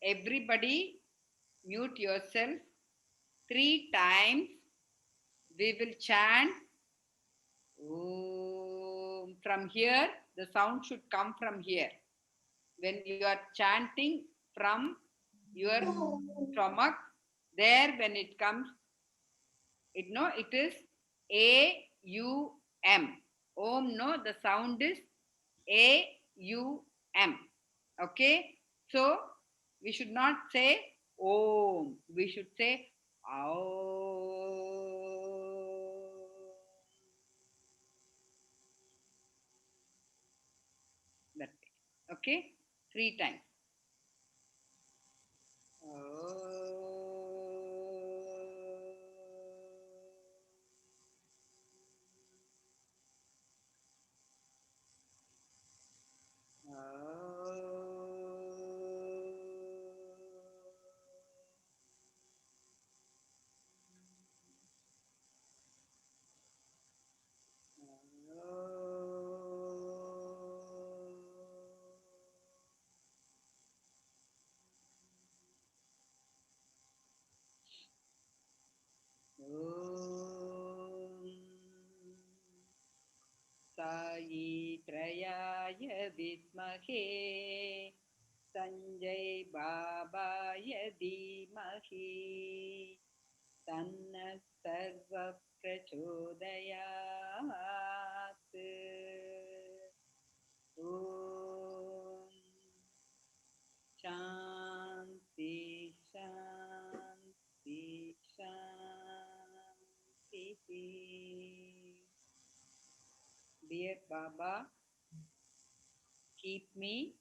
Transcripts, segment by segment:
everybody mute yourself 3 times. We will chant Om. From here, the sound should come from here. When you are chanting from your stomach, there when it comes, it is A-U-M. Om, no, the sound is A-U-M. Okay? So, we should not say Om. We should say Aum. That's it. Okay? 3 times. सायित्रयाय विद्महे संजय बाबाय धीमहि तन्नः सर्वः प्रचोदयात् ॐ शान्ति शान्ति शान्तिः. Dear Baba, keep me,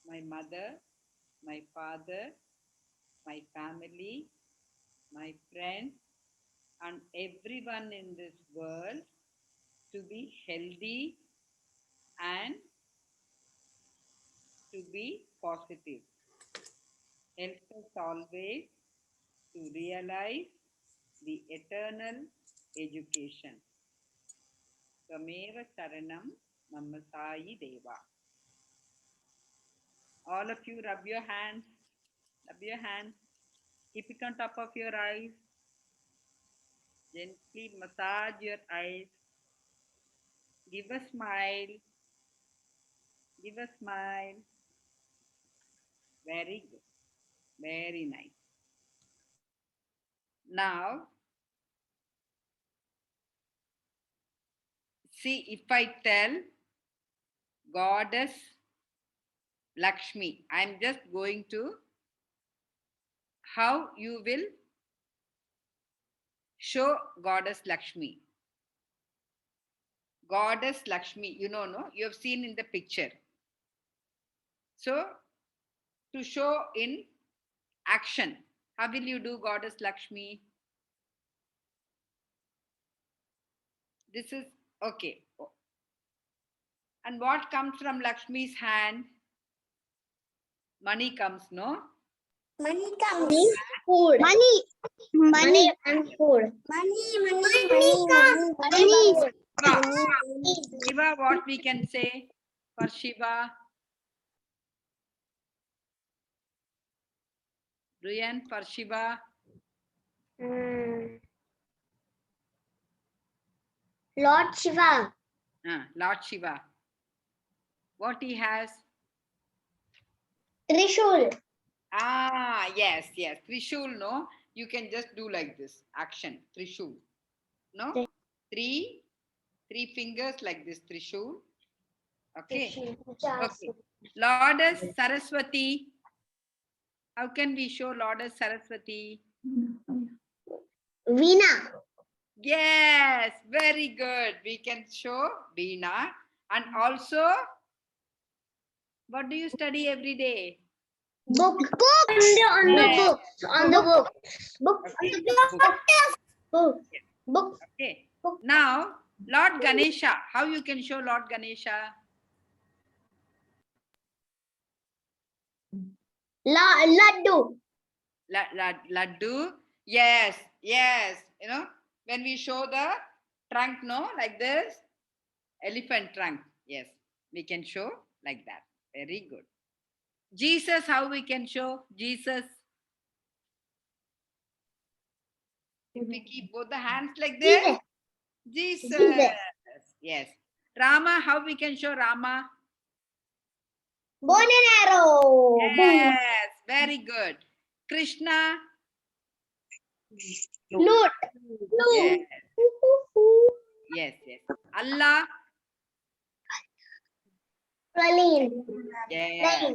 my mother, my father, my family, my friends, and everyone in this world to be healthy and to be positive. Help us always to realize the eternal education. Tvameva Saranam Mama Sai Deva. All of you rub your hands. Rub your hands. Keep it on top of your eyes. Gently massage your eyes. Give a smile. Give a smile. Very good. Very nice. Now, see if I tell Goddess Lakshmi, I am just going to how you will show Goddess Lakshmi. Goddess Lakshmi, you know, no? You have seen in the picture. So, to show in action, how will you do Goddess Lakshmi? This is okay. And what comes from Lakshmi's hand? Money comes, no? Money comes. Food. Money and food. Money. Shiva, what we can say for Shiva? Brian, for Shiva? Lord Shiva. Lord Shiva. What he has? Trishul. Yes. Trishul, no? You can just do like this. Action. Trishul. No? Three fingers like this. Trishul. Okay. Okay. Lordess Saraswati. How can we show Lordess Saraswati? Veena. Yes, very good. We can show Veena. And also, what do you study every day? Book. On the book. Book. Okay. Now, Lord Ganesha. How you can show Lord Ganesha? Laddu. Laddu. Yes. You know, when we show the trunk, no, like this, elephant trunk. Yes, we can show like that. Very good. Jesus, how we can show Jesus? If we keep both the hands like this, Jesus. Jesus. Jesus. Yes. Rama, how we can show Rama? Bow and arrow. Boom. Yes, very good. Krishna? Flute. Yes, Flute. yes, yes. Allah? Praline. Yes.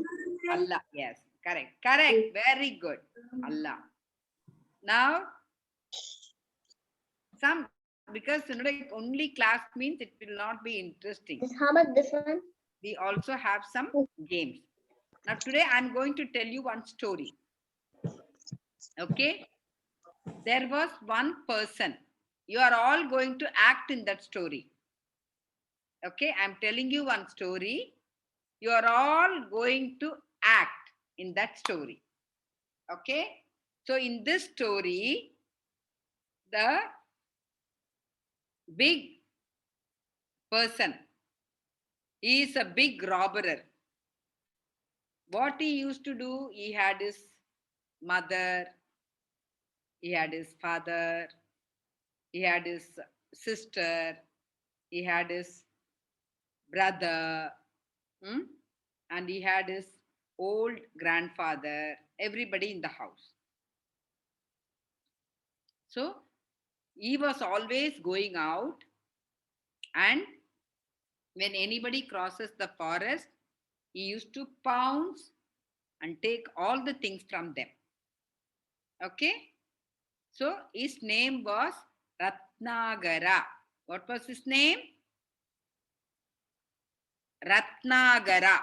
Allah, yes. Correct, correct. Very good. Allah. Now, some, because like only class means it will not be interesting. How about this one? We also have some games. Now today I'm going to tell you one story. Okay? There was one person. You are all going to act in that story. Okay? I'm telling you one story. You are all going to act in that story. Okay? So in this story, the big person, he is a big robber. What he used to do, he had his mother, he had his father, he had his sister, he had his brother, and he had his old grandfather, everybody in the house. So he was always going out, and when anybody crosses the forest, he used to pounce and take all the things from them. Okay? So his name was Ratnagara. What was his name? Ratnagara.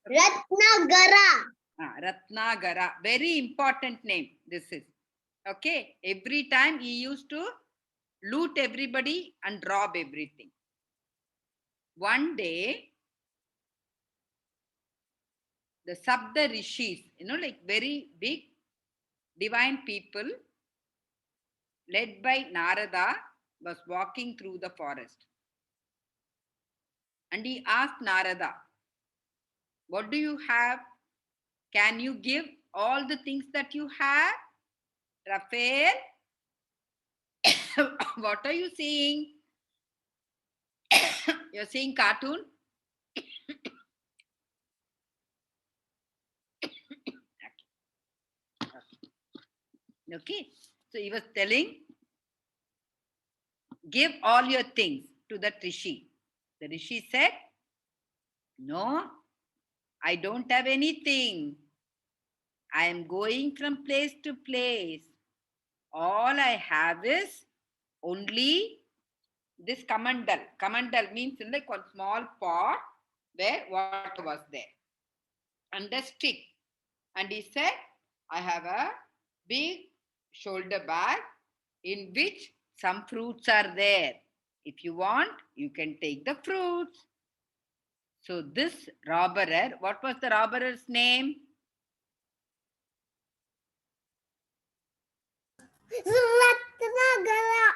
Ratnagara. Ratnagara. Very important name this is. Okay? Every time he used to loot everybody and rob everything. One day, the Sabda Rishis, like very big divine people led by Narada was walking through the forest. And he asked Narada, what do you have? Can you give all the things that you have? Raphael, what are you seeing? You're seeing cartoon? Okay. So he was telling, give all your things to the Rishi. The Rishi said, no, I don't have anything. I am going from place to place. All I have is only this kamandal. Kamandal means like one small pot where water was there. And a stick. And he said, I have a big shoulder bag in which some fruits are there. If you want, you can take the fruits. So this robber, what was the robber's name? Ratnagara.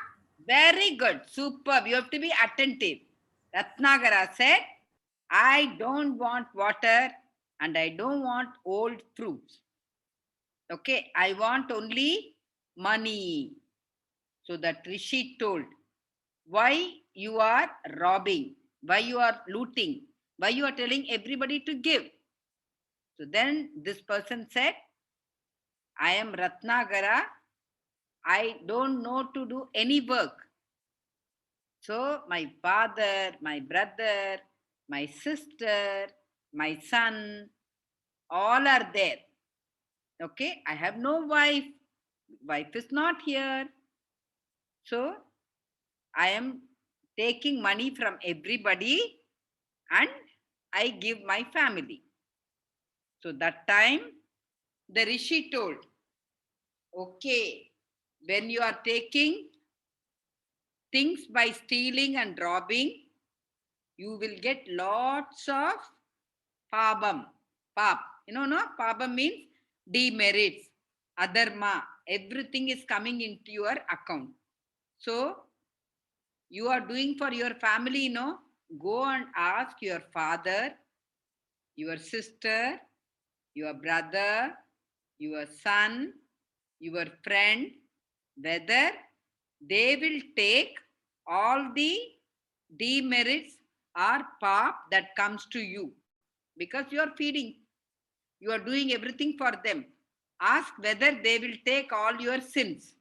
Very good. Superb. You have to be attentive. Ratnagara said, I don't want water and I don't want old fruits. Okay, I want only money. So that Rishi told, why you are robbing, why you are looting, why you are telling everybody to give. So then this person said, I am Ratnagara. I don't know to do any work. So my father, my brother, my sister, my son, all are there. Okay, I have no wife. Wife is not here. So I am taking money from everybody and I give my family. So that time the Rishi told, okay, when you are taking things by stealing and robbing, you will get lots of pabam. Pap. No? Pabam means demerits, adharma. Everything is coming into your account. So you are doing for your family, go and ask your father your sister, your brother, your son, your friend, whether they will take all the demerits or pop that comes to you because you are feeding, you are doing everything for them. Ask whether they will take all your sins.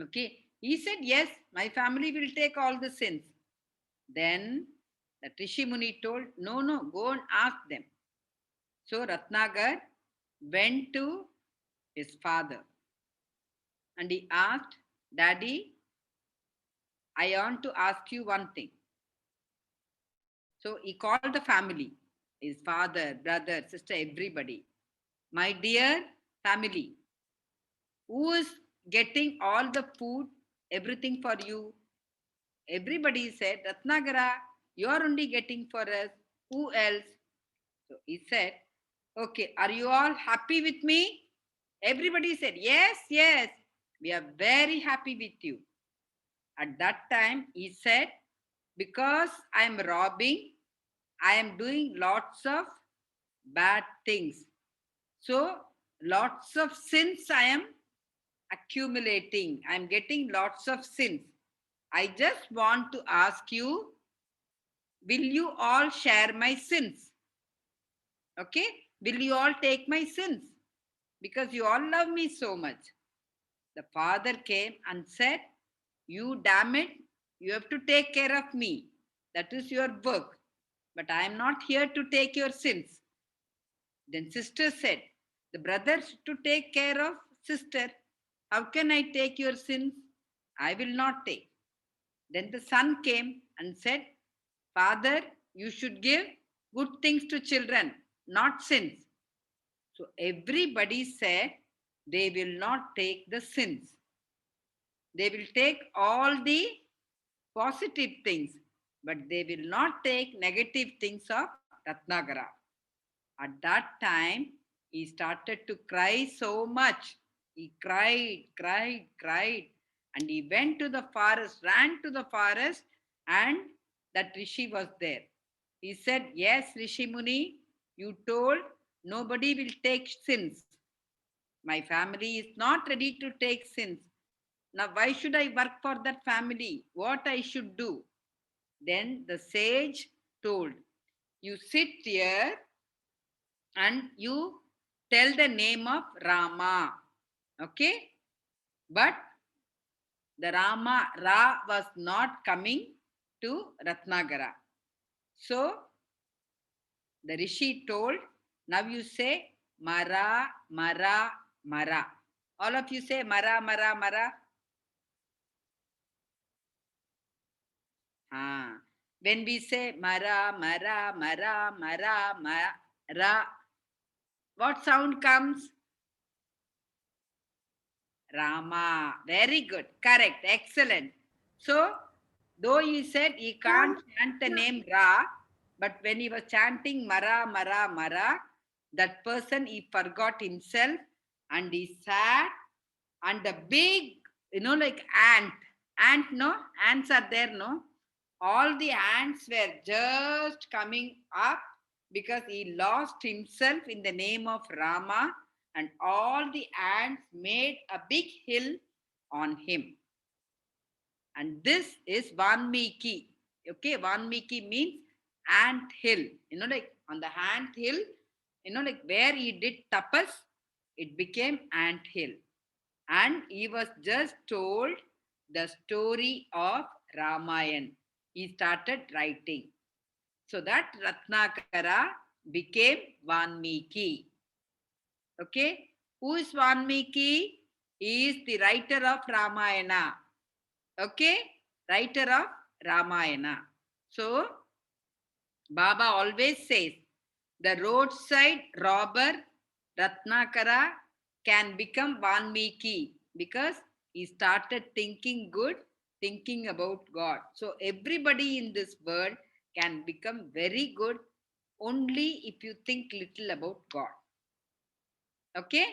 Okay. He said, yes, my family will take all the sins. Then the Rishi Muni told, no, no, go and ask them. So Ratnagar went to his father and he asked, Daddy, I want to ask you one thing. So he called the family, his father, brother, sister, everybody. My dear family, who is getting all the food, everything for you? Everybody said, Ratnagara, you are only getting for us. Who else? So he said, okay, are you all happy with me? Everybody said, yes, yes, we are very happy with you. At that time, he said, because I am robbing, I am doing lots of bad things. So, lots of sins I am accumulating. I am getting lots of sins. I just want to ask you, will you all share my sins? Okay? Will you all take my sins? Because you all love me so much. The father came and said, you damn it, you have to take care of me. That is your work. But I am not here to take your sins. Then sister said, the brother to take care of sister. How can I take your sins? I will not take. Then the son came and said, Father, you should give good things to children, not sins. So everybody said they will not take the sins. They will take all the positive things, but they will not take negative things of Ratnagara. At that time, he started to cry so much. He cried, cried, cried, and he went to the forest, ran to the forest, and that Rishi was there. He said, yes, Rishi Muni, you told nobody will take sins. My family is not ready to take sins. Now, why should I work for that family? What I should do? Then the sage told, you sit here and you tell the name of Rama. Okay? But the Rama, Ra was not coming to Ratnagara. So the Rishi told, now you say Mara, Mara, Mara. All of you say Mara, Mara, Mara. When we say Mara, Mara, Mara, Mara, Mara, what sound comes? Rama. Very good. Correct. Excellent. So, though he said he can't chant the name Ra, but when he was chanting Mara, Mara, Mara, that person, he forgot himself and he sat and the big, like ant, no? Ants are there, no? All the ants were just coming up because he lost himself in the name of Rama, and all the ants made a big hill on him. And this is Valmiki. Okay, Valmiki means ant hill. Like on the ant hill, like where he did tapas, it became ant hill. And he was just told the story of Ramayana. He started writing. So that Ratnakara became Valmiki. Okay? Who is Valmiki? He is the writer of Ramayana. Okay? Writer of Ramayana. So, Baba always says, the roadside robber Ratnakara can become Valmiki because he started thinking good, thinking about God. So everybody in this world can become very good only if you think little about God. Okay?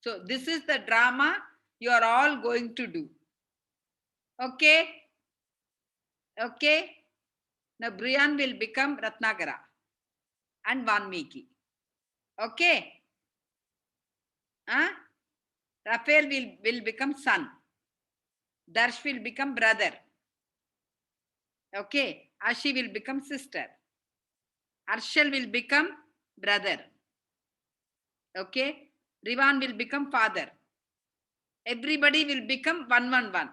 So this is the drama you are all going to do. Okay? Okay? Now Brian will become Ratnagara. and Valmiki. Okay? Huh? Raphael will become son. Darsh will become brother. Okay? Ashi will become sister. Arshal will become brother. Okay? Rivan will become father. Everybody will become 111.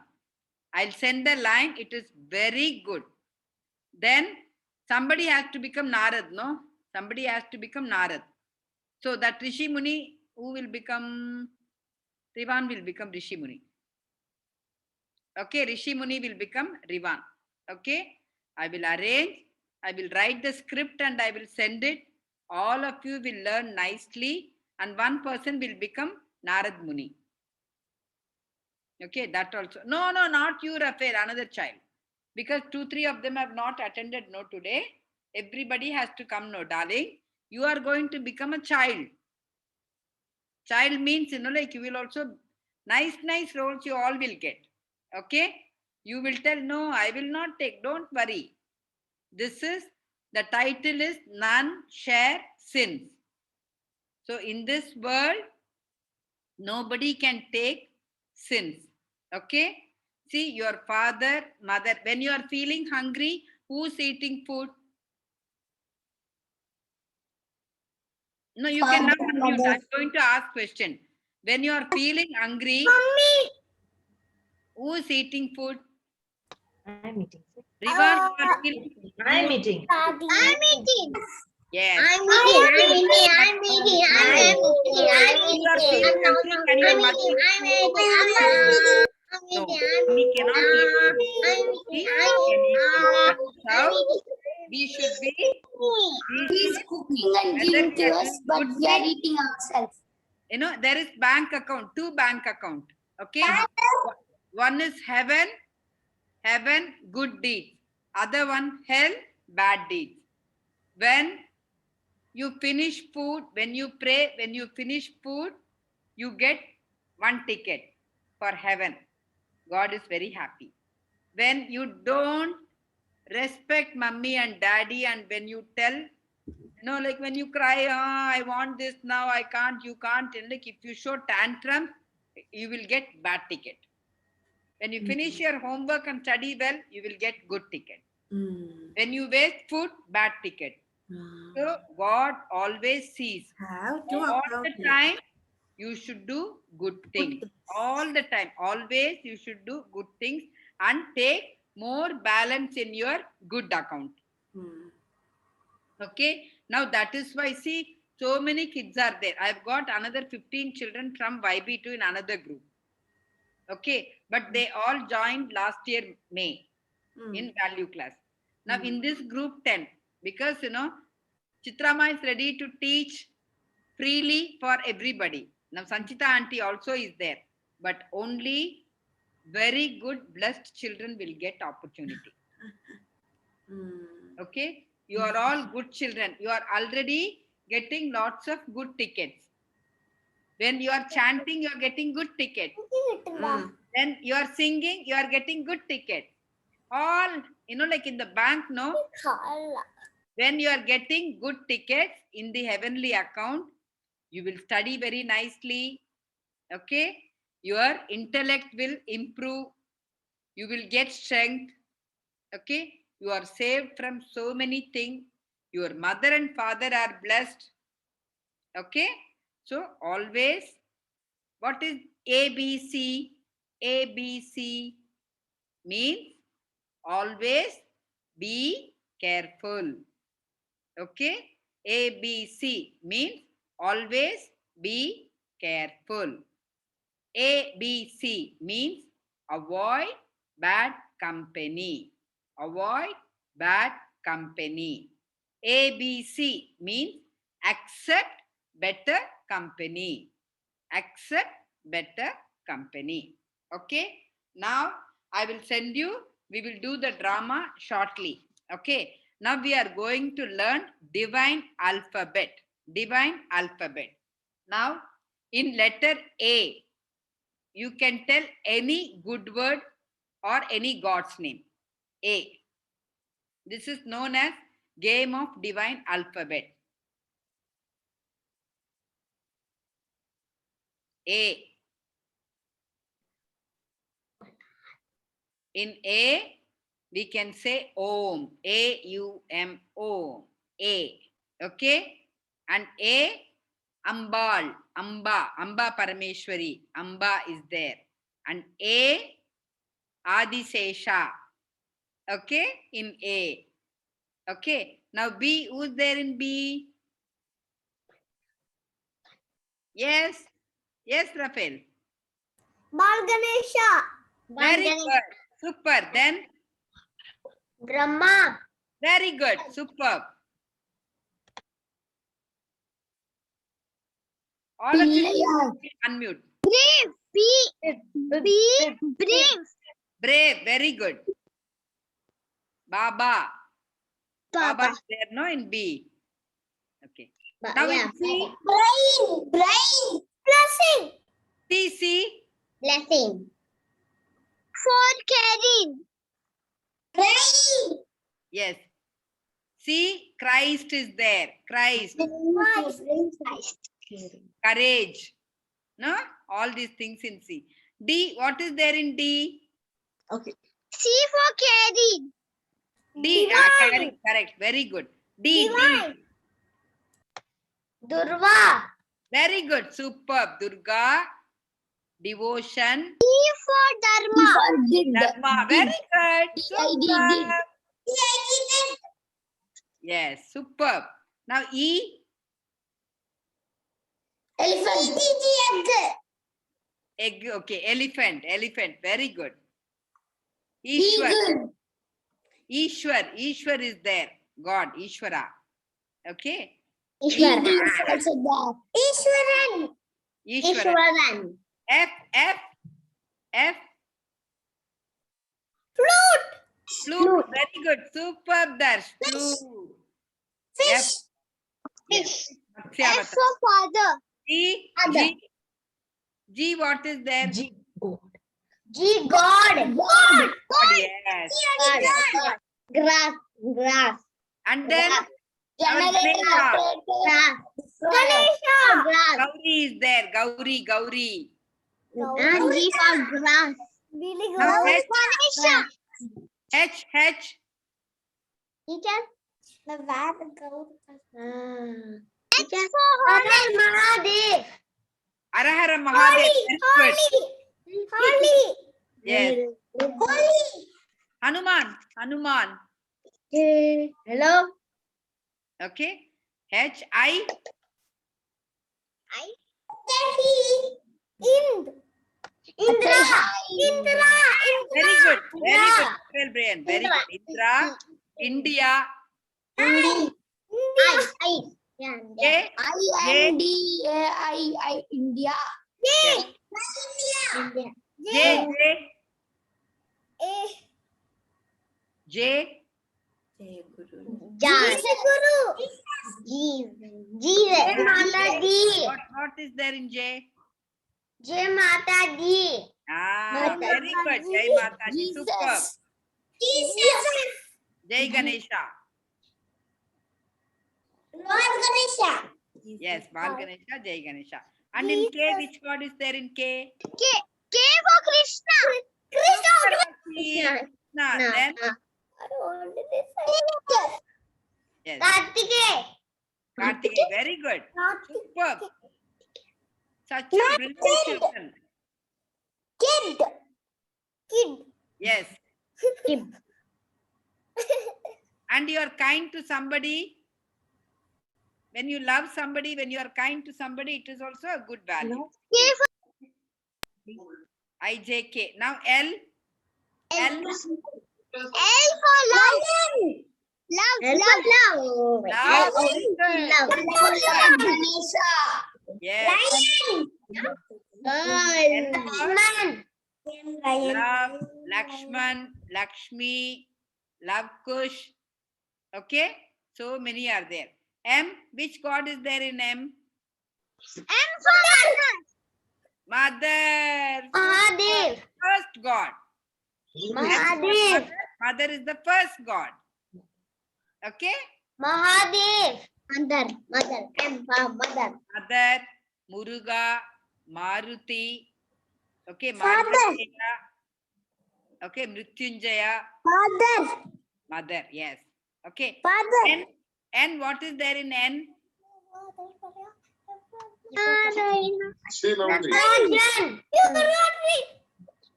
I'll send the line. It is very good. Then somebody has to become Narad, no? Somebody has to become Narad. So that Rishi Muni, who will become? Rivan will become Rishi Muni. Okay, Rishi Muni will become Rivan. Okay, I will arrange, I will write the script and I will send it. All of you will learn nicely and one person will become Narad Muni. Okay, that also. No, not you, Raphael, another child. Because 2-3 of them have not attended no today. Everybody has to come no, darling. You are going to become a child. Child means, like you will also, nice roles you all will get. Okay? You will tell, no, I will not take. Don't worry. This is, the title is None Share Sins. So in this world, nobody can take sins. Okay? See, your father, mother, when you are feeling hungry, who's eating food? No, you Father, cannot unmute. mother. I'm going to ask question. When you are feeling hungry, Mommy. who's eating food? I'm eating. Rivan, you are feeling. I'm eating. I'm eating. Yes. I'm eating. I'm eating. I'm eating. I'm When you are eating. feeling hungry, can your mother? I'm eating. No, we cannot eat food. We can eat food. That is how we should be. He's cooking and Whether giving we are to us, doing but good we are things, eating ourselves. there is bank account, 2 bank account. Okay. One is heaven, good deeds. Other one, hell, bad deeds. When you finish food, when you pray, when you finish food, you get 1 ticket for heaven. God is very happy. When you don't respect mummy and daddy, and when you tell, like when you cry, I want this now, I can't, you can't, and like if you show tantrum, you will get bad ticket. When you finish your homework and study well, you will get good ticket. When you waste food, bad ticket. So God always sees. All the time, you should do good things. All the time, always you should do good things and take more balance in your good account. Okay. Now that is why, see, so many kids are there. I've got another 15 children from YB2 in another group. Okay. But they all joined last year, May, in value class. Now in this group 10, because, Chitrama is ready to teach freely for everybody. Now Sanchita auntie also is there. But only very good, blessed children will get opportunity. Okay? You are all good children. You are already getting lots of good tickets. When you are chanting, you are getting good tickets. When you are singing, you are getting good tickets. All, like in the bank, no? When you are getting good tickets in the heavenly account, you will study very nicely. Okay? Your intellect will improve. You will get strength. Okay? You are saved from so many things. Your mother and father are blessed. Okay? So always, what is ABC? ABC means always be careful. Okay? ABC means always be careful. ABC means avoid bad company. Avoid bad company. ABC means accept better company. Accept better company. Okay. Now I will send you. We will do the drama shortly. Okay. Now we are going to learn divine alphabet. Divine alphabet. Now in letter A, you can tell any good word or any God's name. A. This is known as game of divine alphabet. A. In A, we can say Om. A-U-M, Om. A. Okay? And A, Ambal. Amba. Amba Parameshwari. Amba is there. And A, Adisesha. Okay? In A. Okay? Now B, who's there in B? Yes? Yes, Rafael. Bal Ganesha. Very good. Super. Then, Brahma. very good. Superb. All of you unmute. Brave. Brave. Brave. Very good. Baba. Baba is there, no, in B. Okay. Now in C. Brain. Blessing. C. Blessing. For carrying. Brain. Yes. C. Christ is there. Christ. Courage. No? All these things in C. D. What is there in D? Okay. C for carrying. D. Carrying. Correct. Very good. D. Durva. Very good. Superb. Durga. Devotion. D for Dharma. Dharma. Very good. Superb. Yes. Superb. Now E. Elephant. Egg. Okay. Elephant. Elephant. Very good. Ishwar. Ishwar is there. God. Ishwara. Okay. Ishwaran. Ishwara. F. Flute. Very good. Superb, Darsh. Flute. Fish. Yes. F for father. G. What is there? G. God. G. God. God. Yes. Grass. And then Ganesha. Gauri is there. Gauri. And G for grass. Now Ganesha. H. Teacher. H for Mahadev. Arahara Mahadev. Very good. Holy. Yes. Holy. Hanuman. Hello. Okay. H. I. Indra. Very good. Well, Brian. Very good. Indra. India. I. J. India. Yes. J. What is there in J? Jai Mata Di. Very good. Jai Mataji. Superb. Jai Ganesha. Yes, Bal Ganesha, Jai Ganesha. And in K, which god is there in K? K for Krishna. Krishna. Then, yes, Kartikeya. Very good. Superb. Such a brilliant children. Kid. Yes. And you are kind to somebody. When you love somebody, when you are kind to somebody, it is also a good value. IJK. Now L. L for lion. Love. Love. Yes. Love, Lakshman, Lakshmi, Love Kush. Okay? So many are there. M. Which god is there in M? M for Mother. Mahadev. First god. Mahadev. Mother is the first god. Okay? Mahadev. Mother. M for mother. Mother, Muruga, Maruti. Okay, Father. Markandeya. Okay, Mrityunjaya. Father. Mother, yes. Okay. Father. N, what is there in N? See, Navani. Natarajan.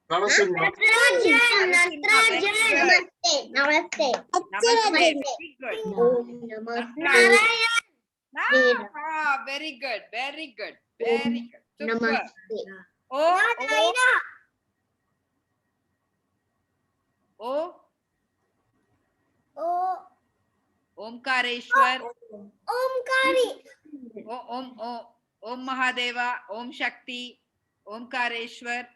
Namaste, Ma. Natarajan. Namaste. Namaste. Very good. Namaste. Ah, very good. Very good. Very good. Super. Namaste. O, Oh, Omkareshwar. Omkari. Om Mahadeva. Om Shakti. Omkareshwar.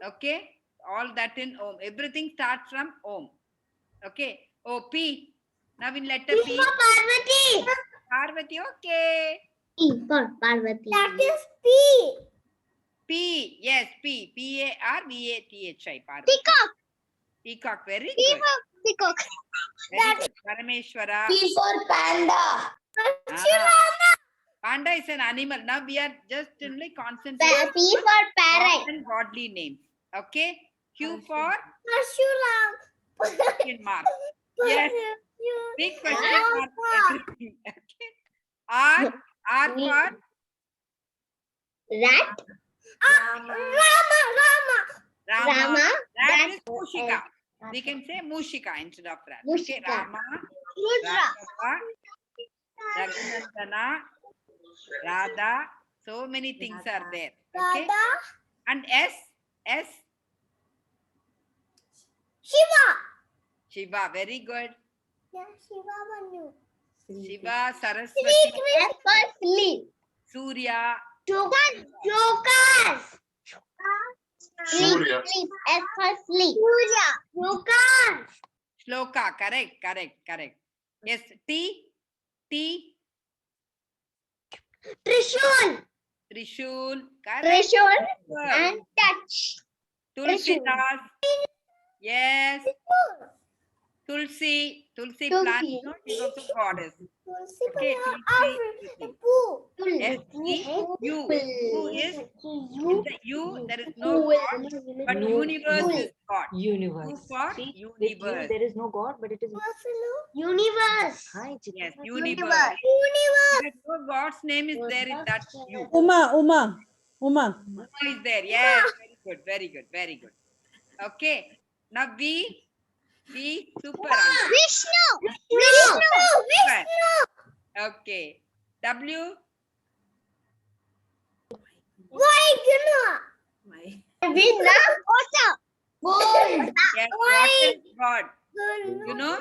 Okay. All that in Om. Everything starts from Om. Okay. O, P. Now in letter P. Parvati. Parvati. Okay. P for Parvati. That is P. P. Yes, P. P-A-R-V-A-T-H-I. Parvati. Peacock. Peacock. Very P good. for peacock. Very good. Parameshwara. P for panda. Panda is an animal. Now we are just only concentrating P for on parrot. God and godly names. Okay. Q for Parashuram. question mark. Yes. Big question mark. Everything. Okay. R for Rat. Rama. Rama. Rat Rat. is Mushika. We can say Mushika instead of rat. Okay. Mushika. Rama. Rudra. Raghava, Raghunandana, Radha. So many things are there. Okay. And S. Shiva. Shiva. Very good. Yeah, Shiva Manu. Shiva, Sri Saraswati, Krishna. For sleep. Surya. Jokers. Surya. Sleep. S for sleep. Surya. Jokers. Shloka. Correct. Yes. T. Trishul. Trishul. Correct. Trishul. Good. And touch. Tulsidas. Yes. Tulsi plant. Tulsi. No, she's also goddess. Tulsi. Okay. Tulsi. S E U. U is in the U. There is no God, but No. universe is God. Universe. U for See, with you, universe. there is no God, but it is. Universe. Hi, Chitra. Yes, Universe. universe. Universe. Because no God's name is there in that U. Uma. Uma is there. Yes, very good. Okay. Now V super. Vishnu. Super. Okay. W. Vina. Gold. Yes, what is God? You know,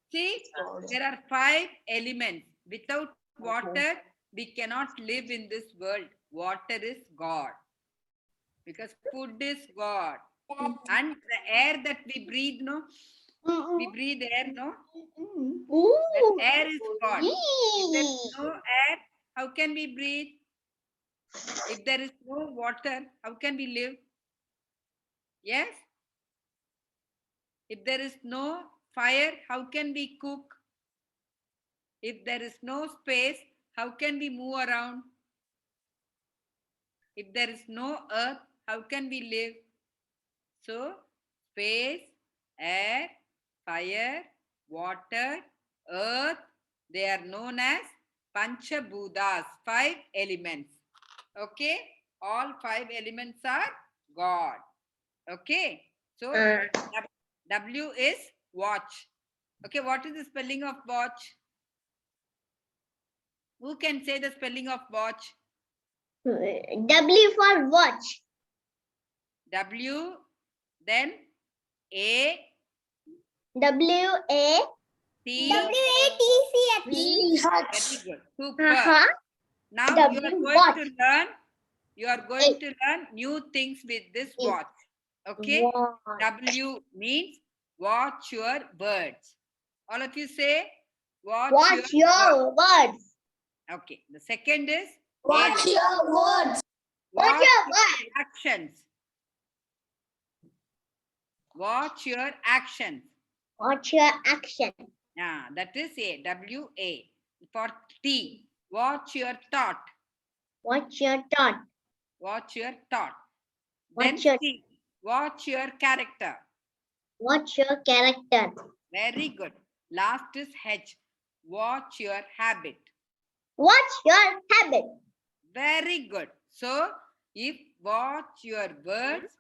see, there are 5 elements. Without water, we cannot live in this world. Water is God. Because food is God. And the air that we breathe, no? We breathe air, no? That air is God. If there is no air, how can we breathe? If there is no water, how can we live? Yes? If there is no fire, how can we cook? If there is no space, how can we move around? If there is no earth, how can we live? So, space, air, fire, water, earth, they are known as Panchabhutas, 5 elements. Okay? All 5 elements are God. Okay? So, W is watch. Okay, what is the spelling of watch? Who can say the spelling of watch? W for watch. W, then A, W A T. T. Very good. Super. Now W you are going to learn new things with this watch. Okay? W means watch your words. All of you say watch your words. Okay. The second is Watch your words. watch Watch your your words. actions. Watch your actions. Watch your action. That is A. W A. For T, watch your thought. Watch your thought. Watch your thought. Watch Then your- C. Watch your character. Watch your character. Very good. Last is H. Watch your habit. Watch your habit. Very good. So, if watch your words,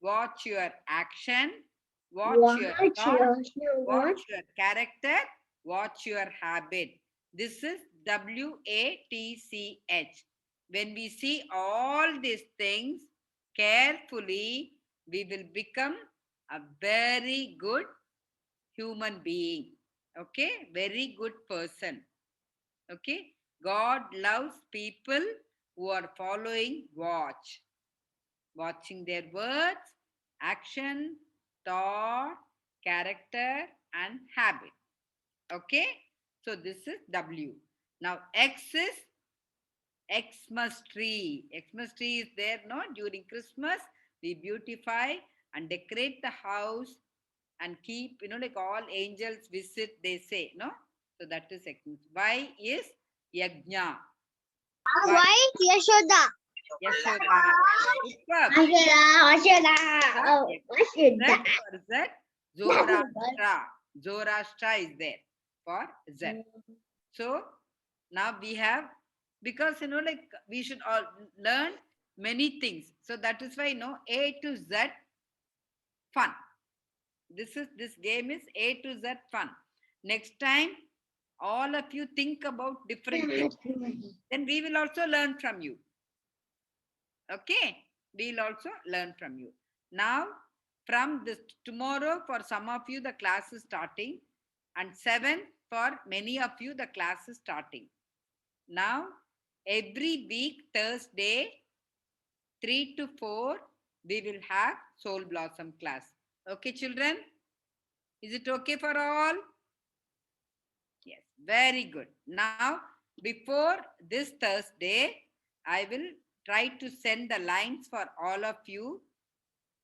watch your action, watch your thought, watch your character, watch your habit. This is WATCH. When we see all these things carefully, we will become a very good human being. Okay, very good person. Okay, God loves people who are following watch, watching their words, action, thought, character, and habit. Okay, so this is W. Now X is Xmas tree. Xmas tree is there, no? During Christmas, we beautify and decorate the house and keep, like all angels visit, they say, no? So that is Xmas. Y is Yajna. Why Yashoda? Yashoda. Superb. Yashoda. Oh, Z Yashoda. for Z. Zoroastra. Zoroastra is there for Z. So now we have, because like we should all learn many things. So that is why A to Z fun. This game is A to Z fun. Next time, all of you think about different things. Then we will also learn from you. Okay, we will also learn from you. Now, from this tomorrow, for some of you, the class is starting, and 7 for many of you, the class is starting. Now, every week, Thursday, 3 to 4, we will have Soul Blossom class. Okay, children? Is it okay for all? Yes, very good. Now, before this Thursday, I will try to send the lines for all of you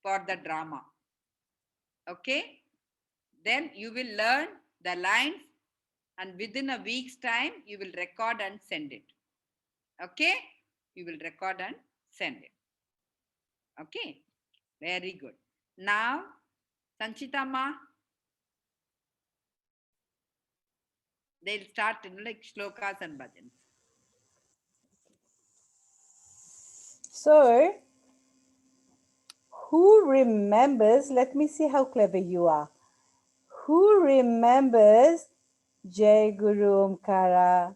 for the drama. Okay? Then you will learn the lines, and within a week's time, you will record and send it. Okay? You will record and send it. Okay? Very good. Now, Sanchita Ma, they'll start like shlokas and bhajans. So, who remembers? Let me see how clever you are. Who remembers Jai Guru Omkara?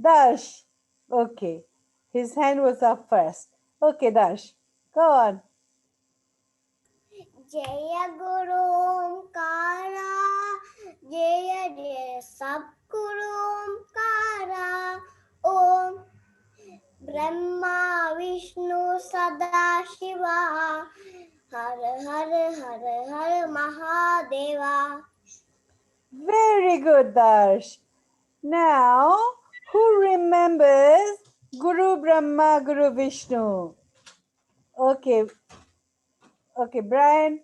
Dash. Okay. His hand was up first. Okay, Dash. Go on. Jaya Guru Omkara, Jaya Jaya Sabguru Omkara, Om Brahma Vishnu Sada Shiva, Har Har Har Har Mahadeva. Very good, Dash. Now, who remembers Guru Brahma, Guru Vishnu? Okay. Okay, Brian.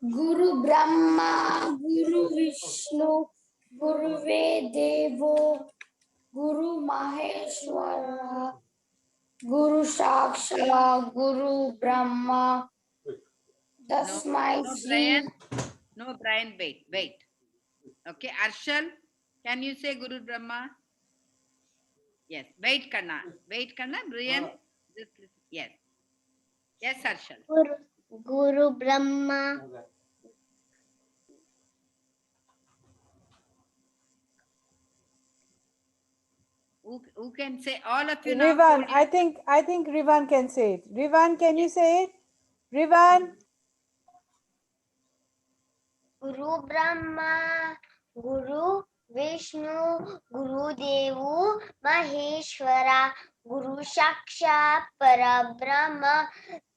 Guru Brahma, Guru Vishnu, Guru Devo, Guru Maheshwara, Guru Saksha, Guru Brahma, Tasmai Shri. No, Brian, wait. Okay, Arshal, can you say Guru Brahma? Yes, wait, Kanna, Brian. Just listen. Yes. Yes, Arshal. Guru Brahma, Who can say? All of you now. Rivan, I think Rivan can say it. Rivan, can you say it? Rivan. Guru Brahma, Guru Vishnu, Guru Devu, Maheshwara, Guru Saksha Parabrahma,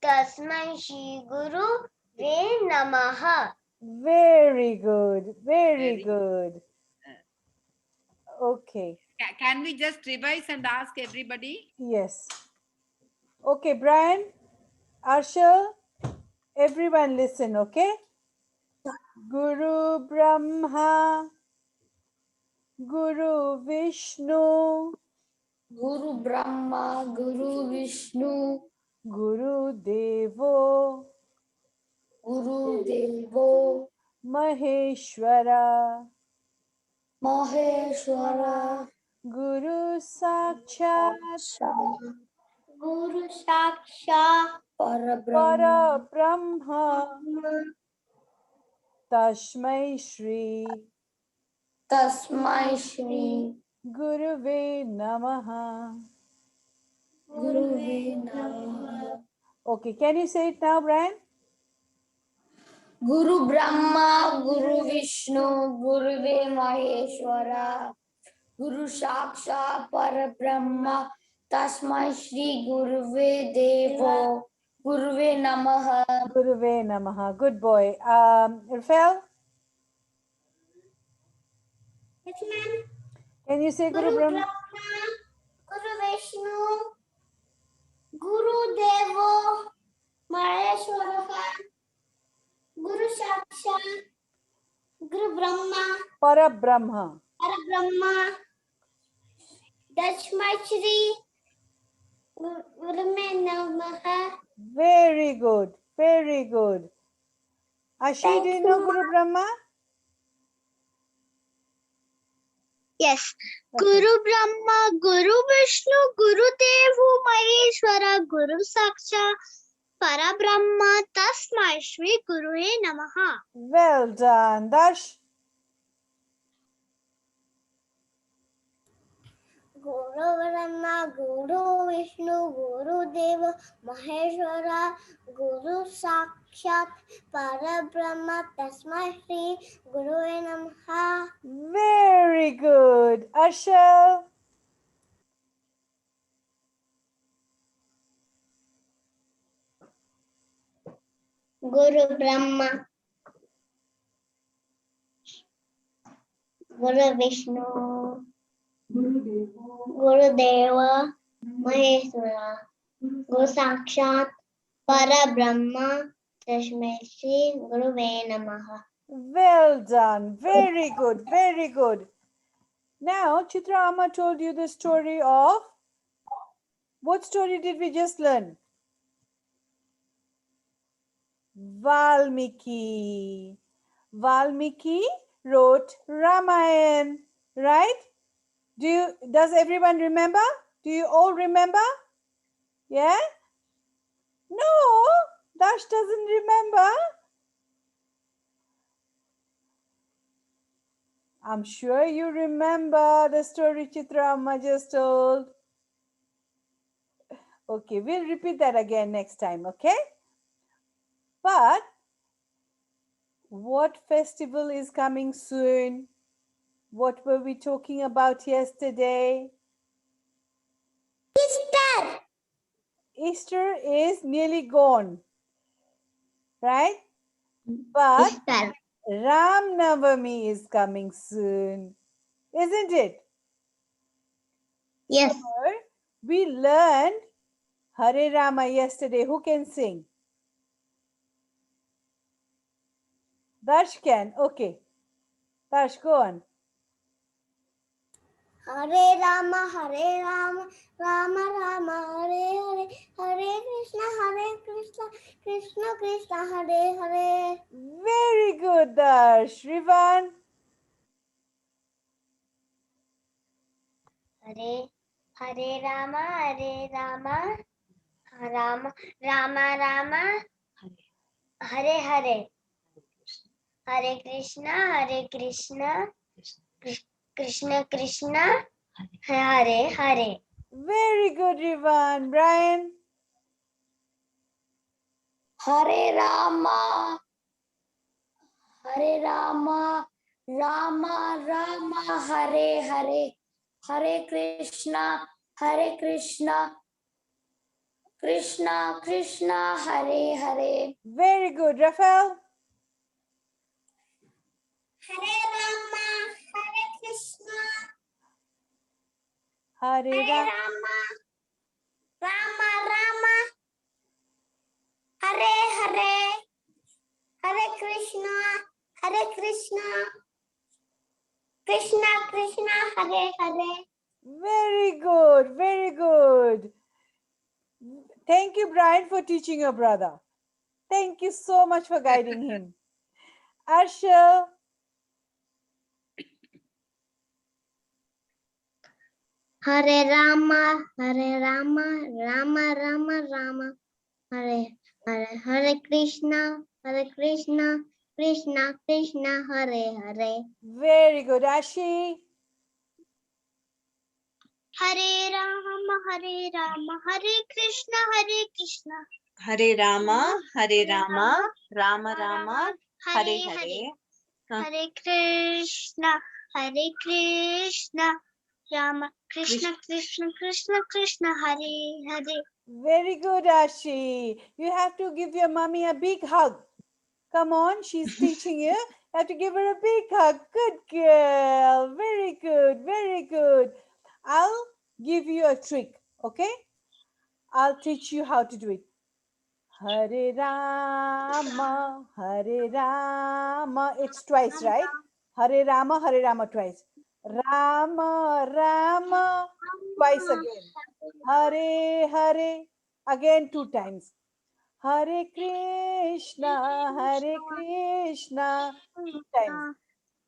Tasmai Shri Guru Ve Namaha. Very good. Very good. Okay. Can we just revise and ask everybody? Yes. Okay, Brian, Arshal, everyone listen, okay? Guru Brahma, Guru Vishnu, Guru Brahma, Guru Vishnu, Guru Devo Guru Devo, Maheshwara. Maheshwara, Guru Sakshat Guru Saksha Parabrahma, Parabrahma Tasmai Shri Tasmai Shri Guruve Namaha. Guruve Namaha. Okay, can you say it now, Brian? Guru Brahma, Guru Vishnu, Guruve Maheshwara, Guru Saksha Parabrahma, Tasmai Shri Guruve Devo, Guruve Namaha. Guruve Namaha. Good boy. Rafael, Yes, ma'am. can you say Guru Guru Brahma? Brahma, Guru Vishnu, Guru Devo, Maheshwara, Guru Saksha, Guru Brahma, Parabrahma. Parabrahma, Dasmai Shri, Guruve Namaha. Very good. Very good. Ashi, Thank do you you, know ma'am. Guru Brahma? Yes. Okay. Guru Brahma, Guru Vishnu, Guru Devu Maheshwara, Guru Saksha, Parabrahma, Tasmai Shri Gurue Namaha. Well done. Dash. Guru Brahma, Guru Vishnu, Guru Deva Maheshwara, Guru Sakshat, Parabrahma, Tasmai Shri Gurue Namaha. Very good. Ashal. Guru Brahma, Guru Vishnu, Guru Deva Maheshwara, Guru Sakshat Parabrahma Tasmai Shri Guruve Namaha. Well done. Very good. Very good. Now, Chitra Amma told you the story of, what story did we just learn? Valmiki. Valmiki wrote Ramayan, right? Does everyone remember? Do you all remember? Yeah? No, Dash doesn't remember. I'm sure you remember the story Chitra Amma just told. Okay, we'll repeat that again next time, okay? But what festival is coming soon? What were we talking about yesterday? Easter. Easter is nearly gone, right? But Easter. Ram Navami is coming soon, isn't it? Yes. So, we learned Hare Rama yesterday. Who can sing? Darsh can. Okay. Darsh, go on. Hare Rama, Rama Rama, Hare Hare, Hare Krishna, Krishna Krishna, Hare Hare. Very good, Darsh. Rivan. Hare Rama, Rama Rama, Hare Hare, Hare Krishna, Krishna Krishna, Hare Hare. Very good, Rivan. Brian. Hare Rama, Rama Rama, Hare Hare, Hare Krishna, Krishna Krishna, Hare Hare. Very good, Raphael. Hare Rama, Hare Krishna, Hare Hare Rama. Rama, Hare Hare, Hare Krishna, Krishna Krishna, Hare Hare. Very good, very good. Thank you, Brian, for teaching your brother. Thank you so much for guiding him. Arshil, Hare Rama, Hare Rama, Rama Rama Rama, Hare Hare, Hare Krishna, Krishna Krishna, Hare Hare. very good. Ashi, Hare Rama, Hare Rama, Hare Krishna, Krishna. Hare Rama, Hare Rama, Rama Rama, Hare Hare. Hare Krishna, Rama Krishna, Krishna, Hare Hare. very good, Ashi. You have to give your mommy a big hug. Come on, she's teaching you. You have to give her a big hug. Good girl. Very good, very good. I'll give you a trick, okay? I'll teach you how to do it. Hare Rama, Hare Rama. It's twice, right? Hare Rama twice. Rama, Rama, twice again. Hare, Hare, again 2 times. Hare Krishna, 2 times.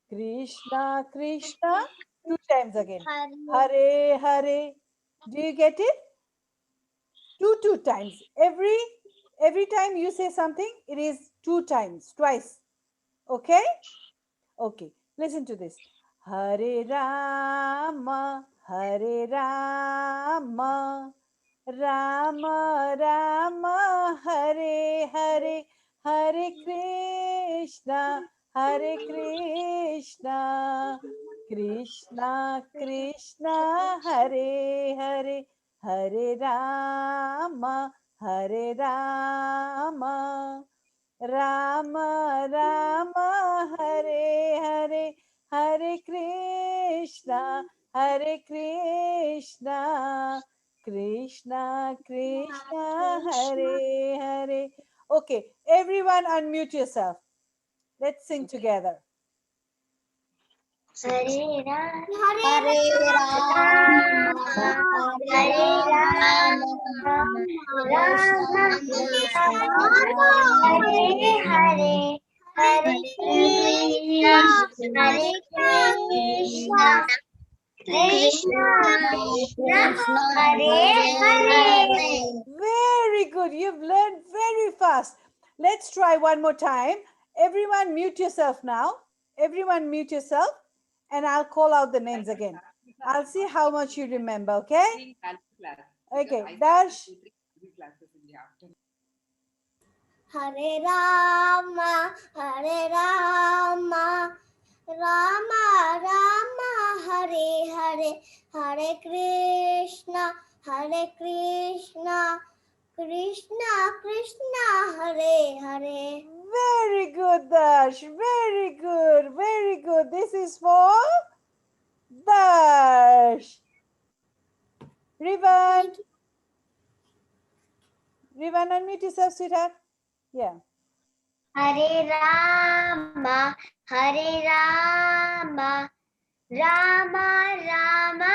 Krishna, Krishna, 2 times again. Hare, Hare. Do you get it? 2 times. Every time you say something, it is 2 times, twice. Okay? Okay. Listen to this. Hare Rama, Hare Rama, Rama Rama, Hare Hare, Hare Krishna, Krishna Krishna, Hare Hare, Hare Rama, Rama Rama, Hare Hare, Hare Krishna, Krishna Krishna Krishna, Hare Hare. Okay, everyone unmute yourself. Let's sing together. Hare Rama, Hare Rama, Rama Hare Hare, Hare Krishna, Krishna Hare Hare. Very good. You've learned very fast. Let's try one more time. Everyone mute yourself now. Everyone mute yourself. And I'll call out the names again. I'll see how much you remember, okay? Okay, Dash. Hare Rama, Hare Rama, Rama Rama, Hare Hare, Hare Krishna, Krishna Krishna, Hare Hare. Very good, Dash. Very good. Very good. This is for Dash. Rivan. Rivan, unmute yourself, sweetheart. Yeah. Hare Rama, Hare Rama, Rama Rama,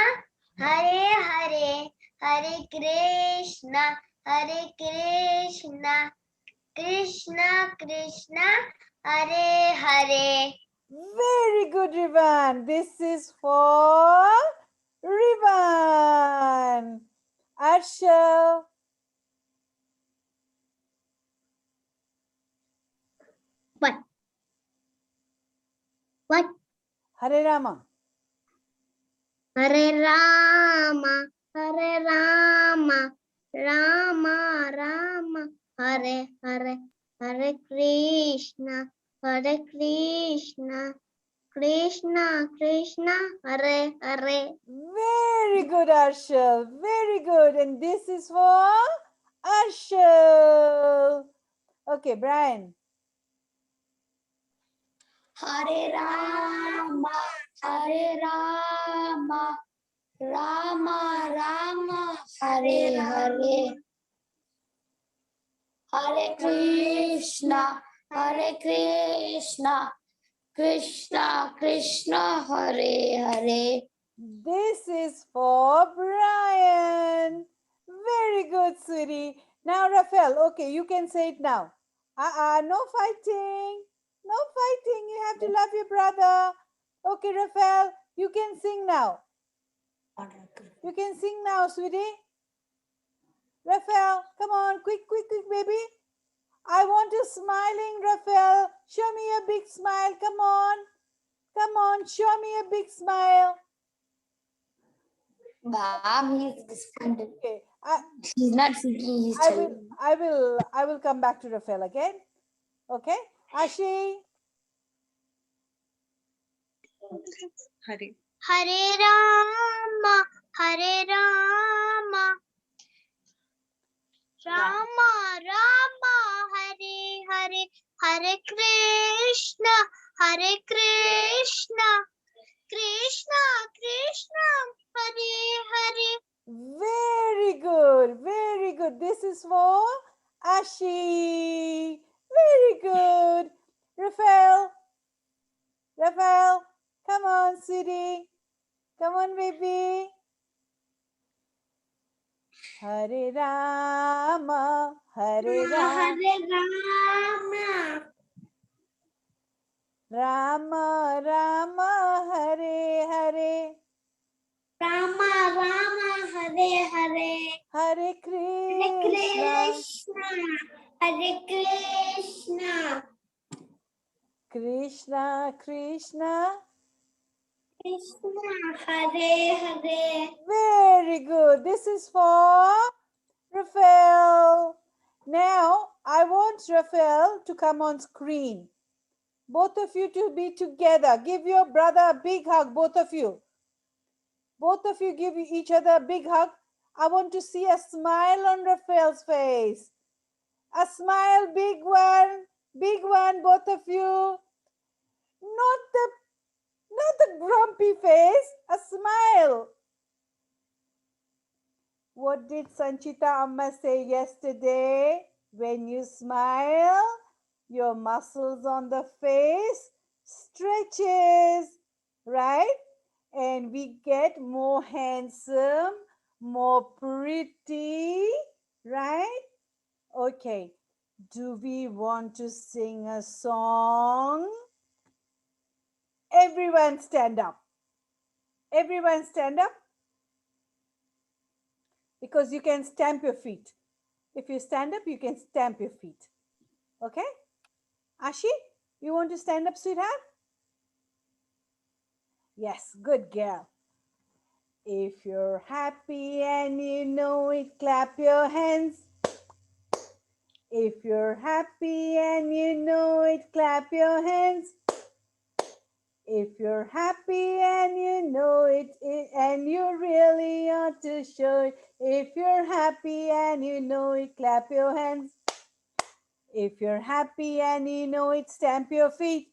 Hare Hare, Hare Krishna, Krishna Krishna, Hare Hare. Very good, Rivan. This is for Rivan. Arshal. What? Hare Rama. Hare Rama, Hare Rama, Rama Rama, Hare Hare, Hare Krishna, Krishna Krishna, Hare Hare. Very good, Arshal. Very good. And this is for Arshal. Okay, Brian. Hare Rama, Hare Rama, Rama Rama, Hare Hare. Hare Krishna, Krishna Krishna, Hare Hare. This is for Brian. Very good, sweetie. Now, Rafael, okay, you can say it now. No fighting. No fighting. You have to love your brother. Okay, Rafael, you can sing now. You can sing now, sweetie. Rafael, come on, quick, quick, quick, baby. I want you smiling, Rafael. Show me a big smile. Come on. Come on, show me a big smile. Mom, he's disappointed. Okay. He's not singing. He's telling. I will come back to Rafael again. Okay. Ashi. Hare. Hare Rama, Hare Rama, Rama Rama, Hare Hare, Hare Krishna, Hare Krishna, Krishna Krishna, Hare Hare. Very good. Very good. This is for Ashi. Very good. Rafael. Rafael. Come on, sweetie. Come on, baby. Hare Rama, Hare Rama, Rama, Rama Rama, Hare Hare, Rama Rama, Hare Hare, Hare Krishna, Hare Krishna, Krishna Krishna. Krishna, Hare Hare. Very good. This is for Rafael. Now, I want Rafael to come on screen. Both of you to be together. Give your brother a big hug, both of you. Both of you give each other a big hug. I want to see a smile on Rafael's face. A smile, big one, both of you. Not the grumpy face, a smile. What did Sanchita Amma say yesterday? When you smile, your muscles on the face stretches, right? And we get more handsome, more pretty, right? Okay. Do we want to sing a song? Everyone stand up. Everyone stand up. Because you can stamp your feet. If you stand up, you can stamp your feet. Okay? Ashi, you want to stand up, sweetheart? Yes, good girl. If you're happy and you know it, clap your hands. If you're happy and you know it, clap your hands. If you're happy and you know it, and you really ought to show it. If you're happy and you know it, clap your hands. If you're happy and you know it, stamp your feet.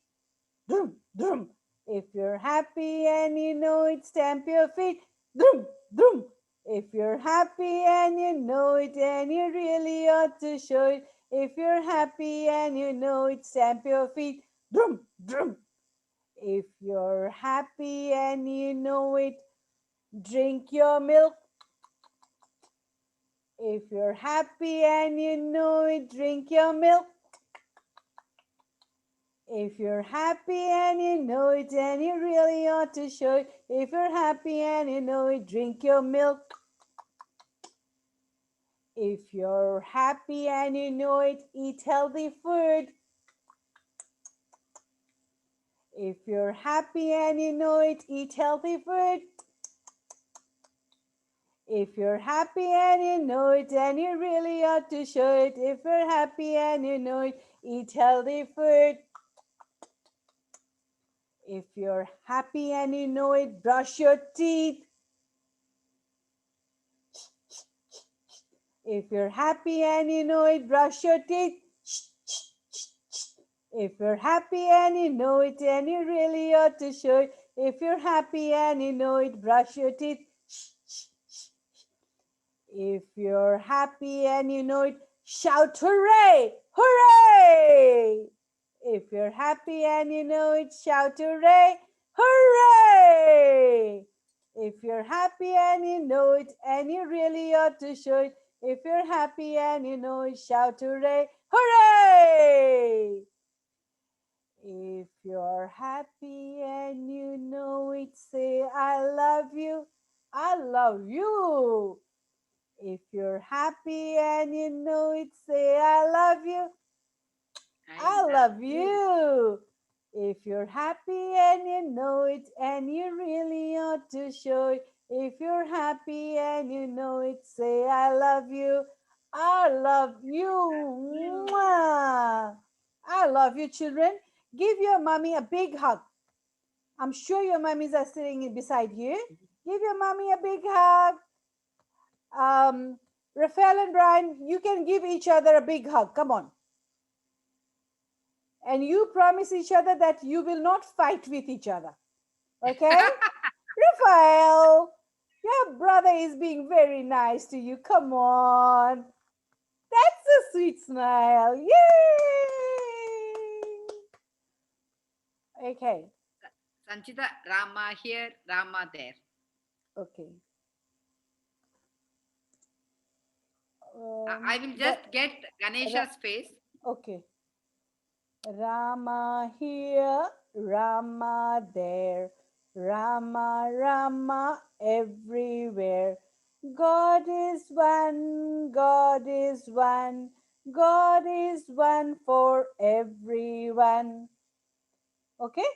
Drum, drum. If you're happy and you know it, stamp your feet. Drum, drum. If you're happy and you know it, and you really ought to show it. If you're happy and you know it, stamp your feet. Drum, drum. If you're happy and you know it, drink your milk. If you're happy and you know it, drink your milk. If you're happy and you know it, and you really ought to show it. If you're happy and you know it, drink your milk. If you're happy and you know it, eat healthy food. If you're happy and you know it, eat healthy food. If you're happy and you know it, and you really ought to show it. If you're happy and you know it, eat healthy food. If you're happy and you know it, brush your teeth. If you're happy and you know it, brush your teeth. If you're happy and you know it, and you really ought to show it. If you're happy and you know it, brush your teeth. If you're happy and you know it, shout hooray! Hooray! If you're happy and you know it, shout hooray! Hooray! If you're happy and you know it, and you really ought to show it. If you're happy and you know it, shout hooray, hooray! If you're happy and you know it, say I love you, I love you. If you're happy and you know it, say I love you, I love you. If you're happy and you know it, and you really ought to show it. If you're happy and you know it, say I love you, I love you. Mwah. I love you, children. Give your mommy a big hug. I'm sure your mummies are sitting beside you. Give your mommy a big hug. Raphael and Brian, you can give each other a big hug. Come on. And you promise each other that you will not fight with each other. Okay? Raphael, your brother is being very nice to you. Come on. That's a sweet smile. Yay! Okay. Sanchita, Rama here, Rama there. Okay. I will just get Ganesha's face. Okay. Rama here, Rama there, Rama, Rama everywhere. God is one, God is one, God is one for everyone. Okay,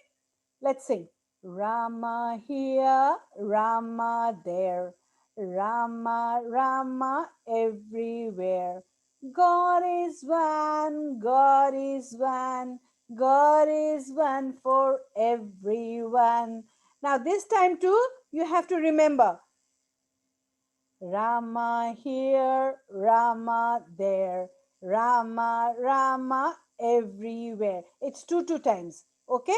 let's sing. Rama here, Rama there, Rama, Rama everywhere. God is one, God is one, God is one for everyone. Now this time too, you have to remember. Rama here, Rama there, Rama, Rama everywhere. It's two times, okay?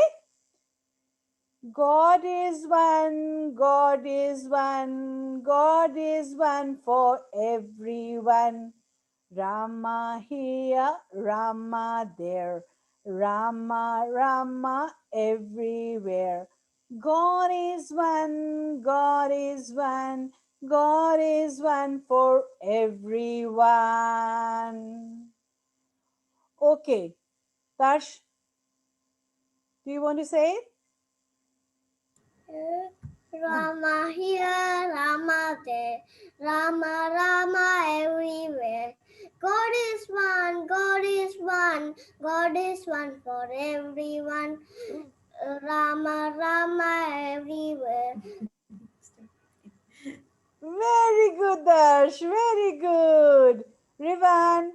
God is one, God is one, God is one for everyone. Rama here, Rama there, Rama, Rama everywhere. God is one, God is one, God is one for everyone. Okay, Tash, do you want to say it? Rama here, Rama there, Rama, Rama everywhere. God is one, God is one, God is one for everyone. Rama, Rama everywhere. Very good, Dash. Very good. Rivan.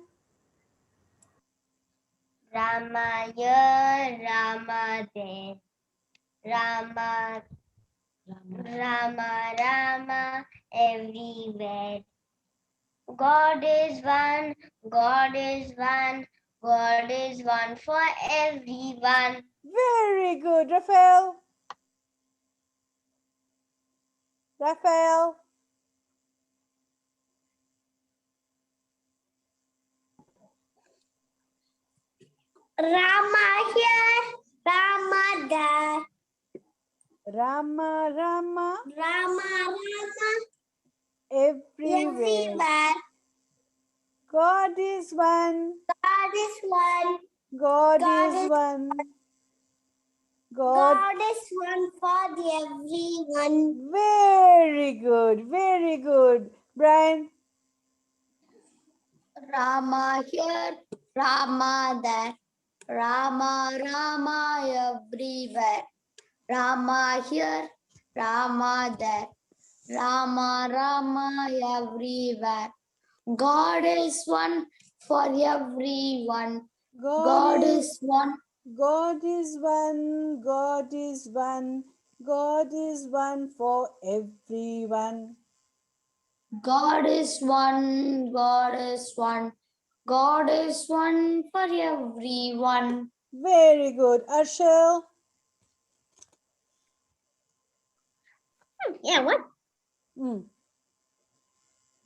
Rama here, Rama there, Rama, Rama, Rama everywhere. God is one, God is one, God is one for everyone. Very good, Raphael. Raphael. Rama here, Rama there, Rama, Rama Rama, Rama everywhere. everywhere. God is one. God is one, God God is is- one. God. God is one for everyone. Very good. Very good. Brian. Rama here, Rama there, Rama, Rama everywhere. Rama here, Rama there, Rama, Rama everywhere. God is one for everyone. God is one. God is one. God is one. God is one for everyone. God is one. God is one. God is one for everyone. Very good. Arshel. Yeah, what? Mm.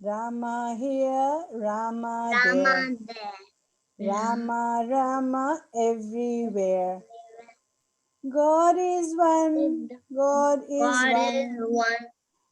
Rama here, Rama there. Rama there. Rama, Rama everywhere. God is one. God is God one. is one.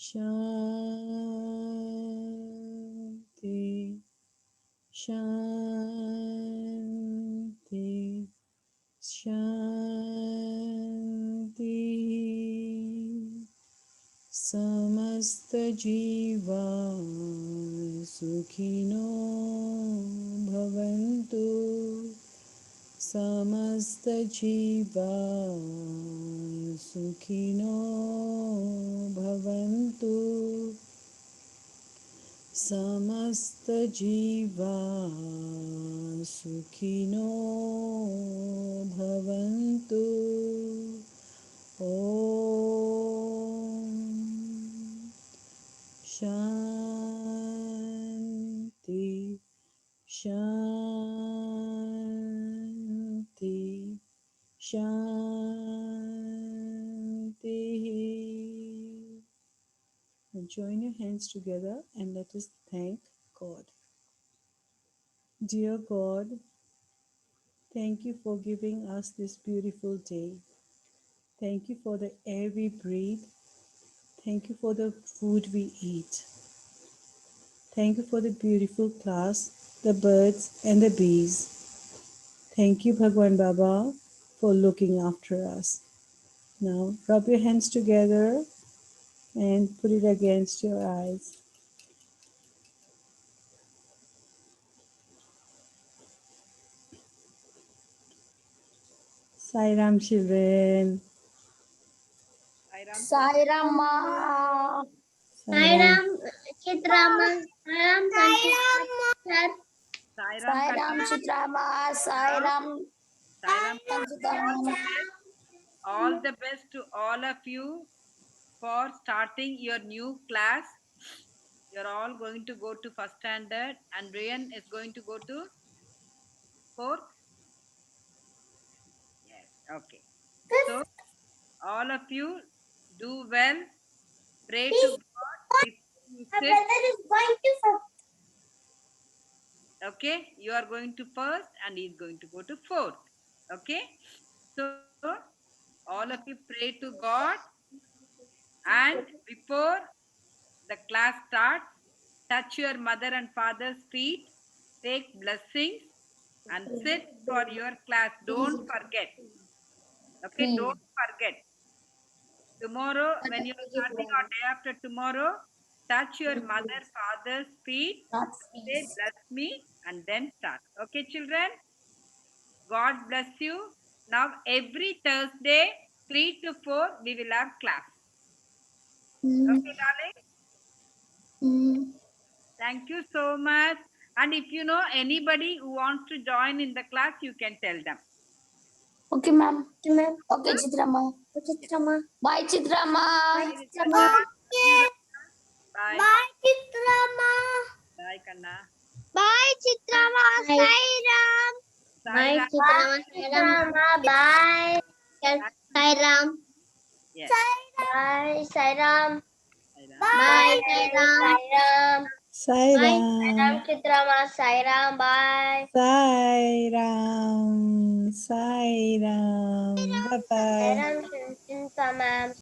Shanti, Shanti, Shanti. Samasta jiva sukhino bhavantu. Samasta jiva sukhino bhavantu. Samasta jiva sukhino bhavantu. Om Shanti, Shanti, Shanti. Now join your hands together and let us thank God. Dear God, thank you for giving us this beautiful day. Thank you for the air we breathe. Thank you for the food we eat. Thank you for the beautiful class, the birds and the bees. Thank you, Bhagwan Baba, for looking after us. Now, rub your hands together and put it against your eyes. Sai Ram, children. Sai Rama. Sai Ram. Chitrama, Sairam, Sai Sairam Ram Chitrama. Sai Ram. Chitrama. all the best to all of you for starting your new class. You're all going to go to first standard, and Ryan is going to go to fourth. Yes, okay. So, all of you do well. Pray to God before you My sit. brother is going to. Okay, you are going to first, and he's going to go to fourth. Okay, so all of you pray to God, and before the class starts, touch your mother and father's feet, take blessings, and sit for your class. Don't forget. Okay, don't forget. Tomorrow, when you're starting or day after tomorrow, touch your mother, father's feet, say, bless me, and then start. Okay, children? God bless you. Now, every Thursday, 3 to 4, we will have class. Okay, darling? Thank you so much. And if you know anybody who wants to join in the class, you can tell them. Okay, ma'am. Okay, Chitrama. Bye, Chitrama. Bye. Bye, Chitrama. Bye, Kanna. Bye, Chitrama, Sairam. Bye, Chitrama, bye. Sairam. Yes. Bye, Sairam. Bye. Bye, Sairam. Sai Bye, Ram. Chitrama, Sairam, bye. Sai Ram. Sai Ram. Bye bye. Sairam, Chitrama.